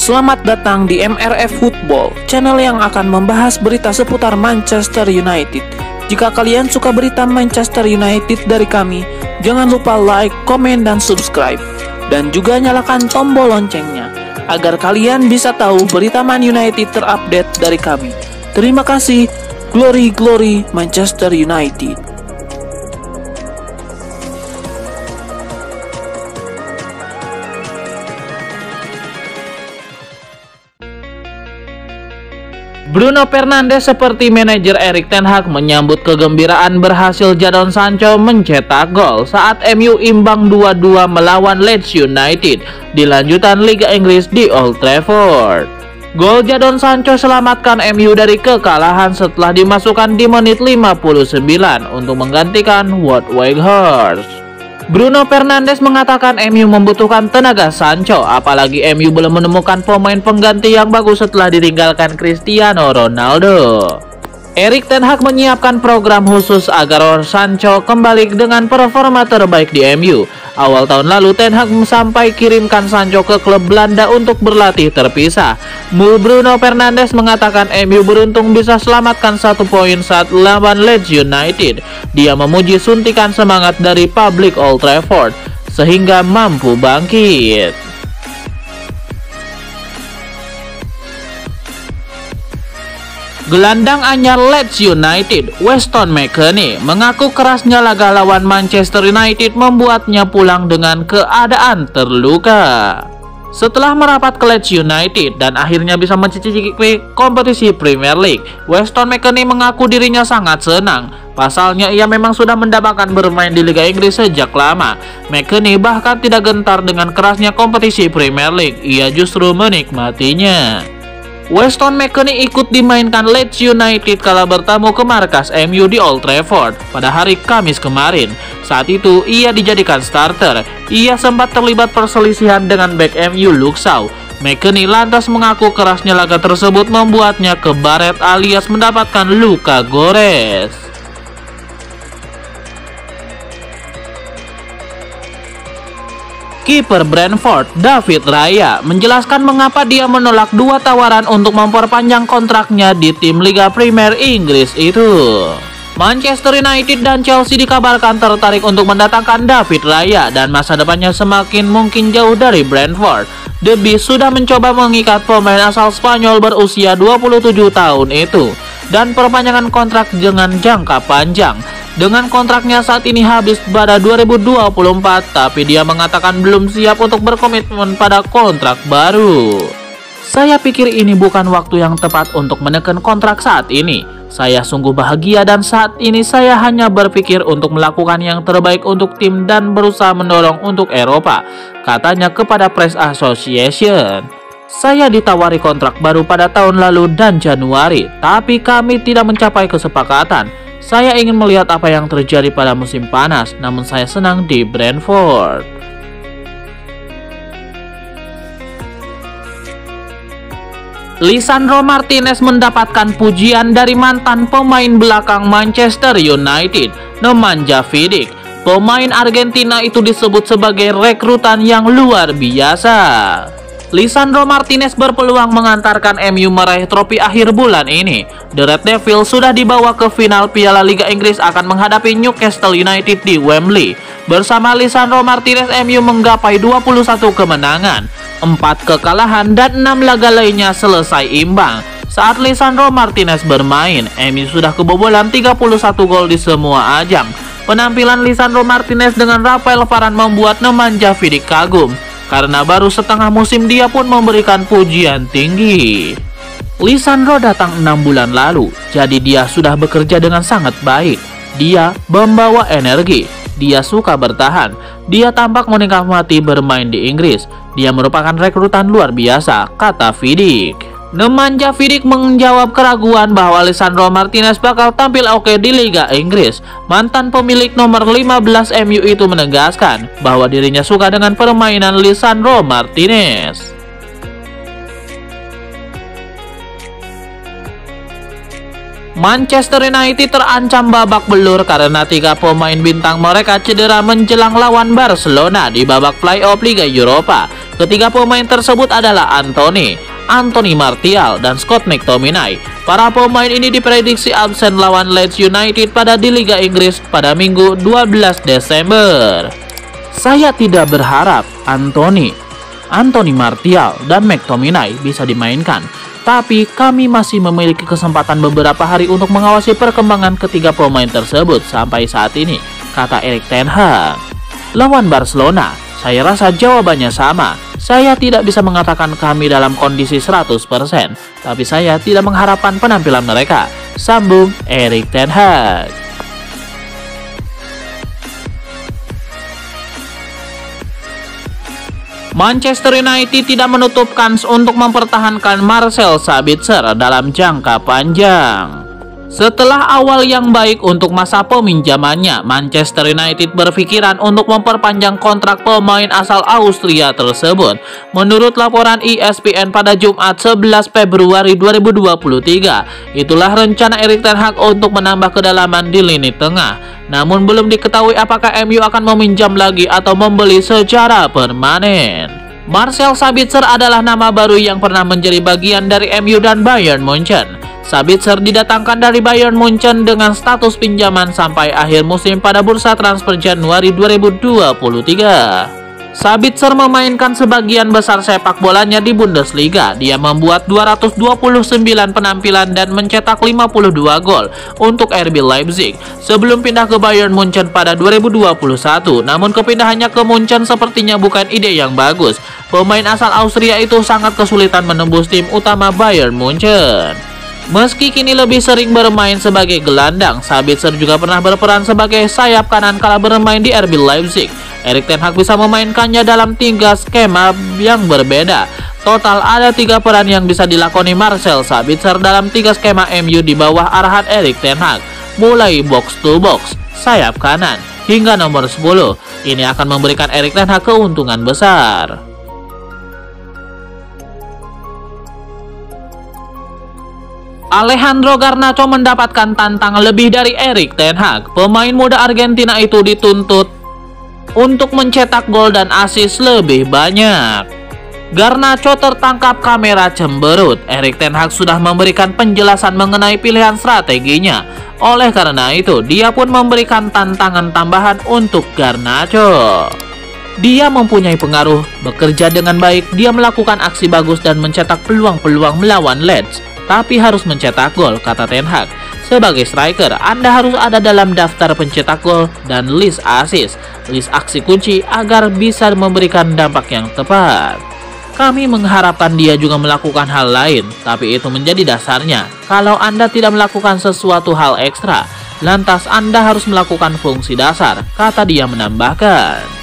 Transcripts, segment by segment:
Selamat datang di MRF Football, channel yang akan membahas berita seputar Manchester United. Jika kalian suka berita Manchester United dari kami, jangan lupa like, komen, dan subscribe. Dan juga nyalakan tombol loncengnya, agar kalian bisa tahu berita Man United terupdate dari kami. Terima kasih, Glory Glory Manchester United. Bruno Fernandes seperti manajer Erik ten Hag menyambut kegembiraan berhasil Jadon Sancho mencetak gol saat MU imbang 2-2 melawan Leeds United di lanjutan Liga Inggris di Old Trafford. Gol Jadon Sancho selamatkan MU dari kekalahan setelah dimasukkan di menit 59 untuk menggantikan Wout Weghorst. Bruno Fernandes mengatakan MU membutuhkan tenaga Sancho, apalagi MU belum menemukan pemain pengganti yang bagus setelah ditinggalkan Cristiano Ronaldo. Erik ten Hag menyiapkan program khusus agar Sancho kembali dengan performa terbaik di MU. Awal tahun lalu ten Hag sampai kirimkan Sancho ke klub Belanda untuk berlatih terpisah. Bruno Fernandes mengatakan MU beruntung bisa selamatkan 1 poin saat lawan Leeds United. Dia memuji suntikan semangat dari publik Old Trafford sehingga mampu bangkit. Gelandang anyar Leeds United, Weston McKennie, mengaku kerasnya laga lawan Manchester United membuatnya pulang dengan keadaan terluka. Setelah merapat ke Leeds United dan akhirnya bisa mencicipi kompetisi Premier League, Weston McKennie mengaku dirinya sangat senang. Pasalnya ia memang sudah mendapatkan bermain di Liga Inggris sejak lama. McKennie bahkan tidak gentar dengan kerasnya kompetisi Premier League, ia justru menikmatinya. Weston McKennie ikut dimainkan Leeds United kala bertamu ke markas MU di Old Trafford pada hari Kamis kemarin. Saat itu ia dijadikan starter. Ia sempat terlibat perselisihan dengan bek MU Luke Shaw. McKennie lantas mengaku kerasnya laga tersebut membuatnya kebaret alias mendapatkan luka gores. Kiper Brentford, David Raya, menjelaskan mengapa dia menolak 2 tawaran untuk memperpanjang kontraknya di tim Liga Premier Inggris itu. Manchester United dan Chelsea dikabarkan tertarik untuk mendatangkan David Raya dan masa depannya semakin mungkin jauh dari Brentford. The Bees sudah mencoba mengikat pemain asal Spanyol berusia 27 tahun itu dan perpanjangan kontrak dengan jangka panjang. Dengan kontraknya saat ini habis pada 2024, tapi dia mengatakan belum siap untuk berkomitmen pada kontrak baru. Saya pikir ini bukan waktu yang tepat untuk menekan kontrak saat ini. Saya sungguh bahagia dan saat ini saya hanya berpikir untuk melakukan yang terbaik untuk tim dan berusaha mendorong untuk Eropa, katanya kepada Press Association. Saya ditawari kontrak baru pada tahun lalu dan Januari, tapi kami tidak mencapai kesepakatan. Saya ingin melihat apa yang terjadi pada musim panas, namun saya senang di Brentford. Lisandro Martinez mendapatkan pujian dari mantan pemain belakang Manchester United, Nemanja Vidic. Pemain Argentina itu disebut sebagai rekrutan yang luar biasa. Lisandro Martinez berpeluang mengantarkan MU meraih trofi akhir bulan ini. The Red Devils sudah dibawa ke final Piala Liga Inggris akan menghadapi Newcastle United di Wembley. Bersama Lisandro Martinez, MU menggapai 21 kemenangan, 4 kekalahan, dan 6 laga lainnya selesai imbang. Saat Lisandro Martinez bermain, MU sudah kebobolan 31 gol di semua ajang. Penampilan Lisandro Martinez dengan Rafael Varane membuat Nemanja Vidic kagum, karena baru setengah musim dia pun memberikan pujian tinggi. Lisandro datang 6 bulan lalu, jadi dia sudah bekerja dengan sangat baik. Dia membawa energi, dia suka bertahan, dia tampak menikmati bermain di Inggris. Dia merupakan rekrutan luar biasa, kata Vidic. Nemanja Vidic menjawab keraguan bahwa Lisandro Martinez bakal tampil oke di Liga Inggris. Mantan pemilik nomor 15 MU itu menegaskan bahwa dirinya suka dengan permainan Lisandro Martinez. Manchester United terancam babak belur karena 3 pemain bintang mereka cedera menjelang lawan Barcelona di babak playoff Liga Eropa. Ketiga pemain tersebut adalah Anthony Martial, dan Scott McTominay. Para pemain ini diprediksi absen lawan Leeds United di Liga Inggris pada Minggu 12 Desember. Saya tidak berharap Anthony Martial, dan McTominay bisa dimainkan, tapi kami masih memiliki kesempatan beberapa hari untuk mengawasi perkembangan ketiga pemain tersebut sampai saat ini, kata Erik ten Hag. Lawan Barcelona, saya rasa jawabannya sama. Saya tidak bisa mengatakan kami dalam kondisi 100%, tapi saya tidak mengharapkan penampilan mereka, sambung Erik ten Hag. Manchester United tidak menutup kans untuk mempertahankan Marcel Sabitzer dalam jangka panjang. Setelah awal yang baik untuk masa peminjamannya, Manchester United berpikiran untuk memperpanjang kontrak pemain asal Austria tersebut. Menurut laporan ESPN pada Jumat 11 Februari 2023, itulah rencana Erik ten Hag untuk menambah kedalaman di lini tengah. Namun belum diketahui apakah MU akan meminjam lagi atau membeli secara permanen. Marcel Sabitzer adalah nama baru yang pernah menjadi bagian dari MU dan Bayern Munchen. Sabitzer didatangkan dari Bayern Munchen dengan status pinjaman sampai akhir musim pada bursa transfer Januari 2023. Sabitzer memainkan sebagian besar sepak bolanya di Bundesliga. Dia membuat 229 penampilan dan mencetak 52 gol untuk RB Leipzig sebelum pindah ke Bayern Munchen pada 2021. Namun kepindahannya ke Munchen sepertinya bukan ide yang bagus. Pemain asal Austria itu sangat kesulitan menembus tim utama Bayern Munchen. Meski kini lebih sering bermain sebagai gelandang, Sabitzer juga pernah berperan sebagai sayap kanan kala bermain di RB Leipzig. Erik ten Hag bisa memainkannya dalam 3 skema yang berbeda. Total ada 3 peran yang bisa dilakoni Marcel Sabitzer dalam 3 skema MU di bawah arahan Erik ten Hag, mulai box to box, sayap kanan, hingga nomor 10. Ini akan memberikan Erik ten Hag keuntungan besar. Alejandro Garnacho mendapatkan tantangan lebih dari Erik ten Hag. Pemain muda Argentina itu dituntut untuk mencetak gol dan assist lebih banyak. Garnacho tertangkap kamera cemberut. Erik ten Hag sudah memberikan penjelasan mengenai pilihan strateginya. Oleh karena itu, dia pun memberikan tantangan tambahan untuk Garnacho. Dia mempunyai pengaruh, bekerja dengan baik, dia melakukan aksi bagus dan mencetak peluang-peluang melawan Leeds. Tapi harus mencetak gol, kata ten Hag. Sebagai striker, Anda harus ada dalam daftar pencetak gol dan list assist, list aksi kunci agar bisa memberikan dampak yang tepat. Kami mengharapkan dia juga melakukan hal lain, tapi itu menjadi dasarnya. Kalau Anda tidak melakukan sesuatu hal ekstra, lantas Anda harus melakukan fungsi dasar, kata dia menambahkan.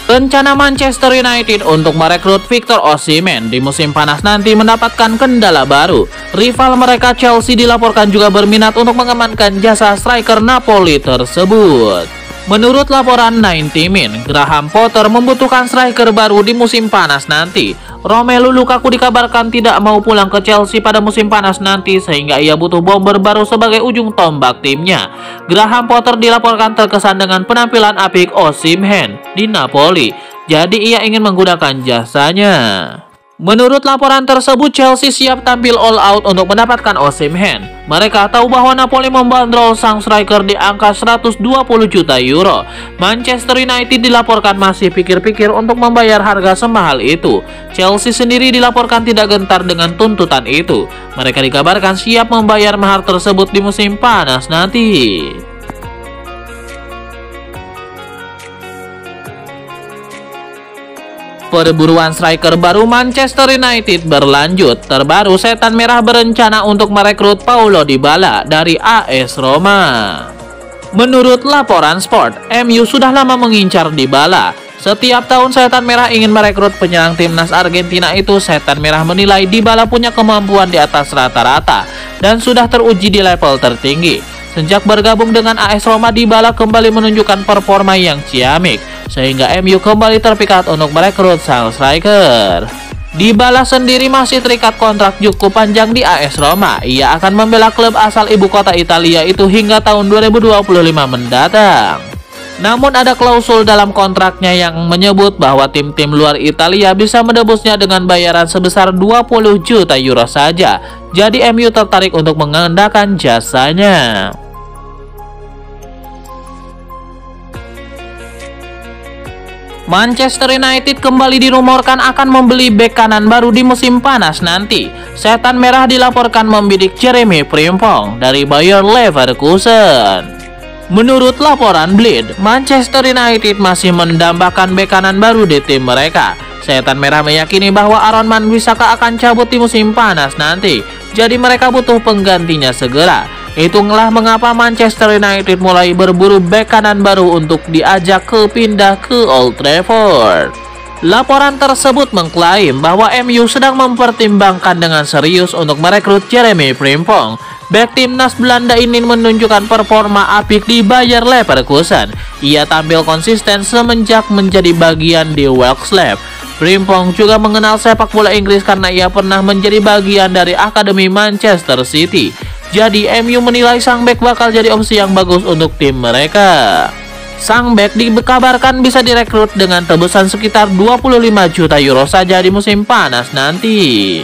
Rencana Manchester United untuk merekrut Victor Osimhen di musim panas nanti mendapatkan kendala baru. Rival mereka Chelsea dilaporkan juga berminat untuk mengamankan jasa striker Napoli tersebut. Menurut laporan 90 Min, Graham Potter membutuhkan striker baru di musim panas nanti. Romelu Lukaku dikabarkan tidak mau pulang ke Chelsea pada musim panas nanti sehingga ia butuh bomber baru sebagai ujung tombak timnya. Graham Potter dilaporkan terkesan dengan penampilan apik Osimhen di Napoli, jadi ia ingin menggunakan jasanya. Menurut laporan tersebut, Chelsea siap tampil all out untuk mendapatkan Osimhen. Mereka tahu bahwa Napoli membandrol sang striker di angka 120 juta euro. Manchester United dilaporkan masih pikir-pikir untuk membayar harga semahal itu. Chelsea sendiri dilaporkan tidak gentar dengan tuntutan itu. Mereka dikabarkan siap membayar mahar tersebut di musim panas nanti. Perburuan striker baru Manchester United berlanjut. Terbaru, Setan Merah berencana untuk merekrut Paulo Dybala dari AS Roma. Menurut laporan Sport, MU sudah lama mengincar Dybala. Setiap tahun Setan Merah ingin merekrut penyerang timnas Argentina itu. Setan Merah menilai Dybala punya kemampuan di atas rata-rata dan sudah teruji di level tertinggi. Sejak bergabung dengan AS Roma, Dybala kembali menunjukkan performa yang ciamik, sehingga MU kembali terpikat untuk merekrut sang striker. Dybala sendiri masih terikat kontrak cukup panjang di AS Roma. Ia akan membela klub asal ibu kota Italia itu hingga tahun 2025 mendatang. Namun ada klausul dalam kontraknya yang menyebut bahwa tim-tim luar Italia bisa menebusnya dengan bayaran sebesar 20 juta euro saja. Jadi MU tertarik untuk mengandalkan jasanya. Manchester United kembali dirumorkan akan membeli bek kanan baru di musim panas nanti. Setan Merah dilaporkan membidik Jeremy Frimpong dari Bayer Leverkusen. Menurut laporan Bleed, Manchester United masih mendambakan bek kanan baru di tim mereka. Setan Merah meyakini bahwa Aaron Wan-Bissaka akan cabut di musim panas nanti. Jadi mereka butuh penggantinya segera. Itulah mengapa Manchester United mulai berburu bek kanan baru untuk diajak pindah ke Old Trafford. Laporan tersebut mengklaim bahwa MU sedang mempertimbangkan dengan serius untuk merekrut Jeremy Frimpong. Bek timnas Belanda ini menunjukkan performa apik di Bayer Leverkusen. Ia tampil konsisten semenjak menjadi bagian di Welkslab. Frimpong juga mengenal sepak bola Inggris karena ia pernah menjadi bagian dari Akademi Manchester City. Jadi MU menilai sang bek bakal jadi opsi yang bagus untuk tim mereka. Sang bek dikabarkan bisa direkrut dengan tebusan sekitar 25 juta euro saja di musim panas nanti.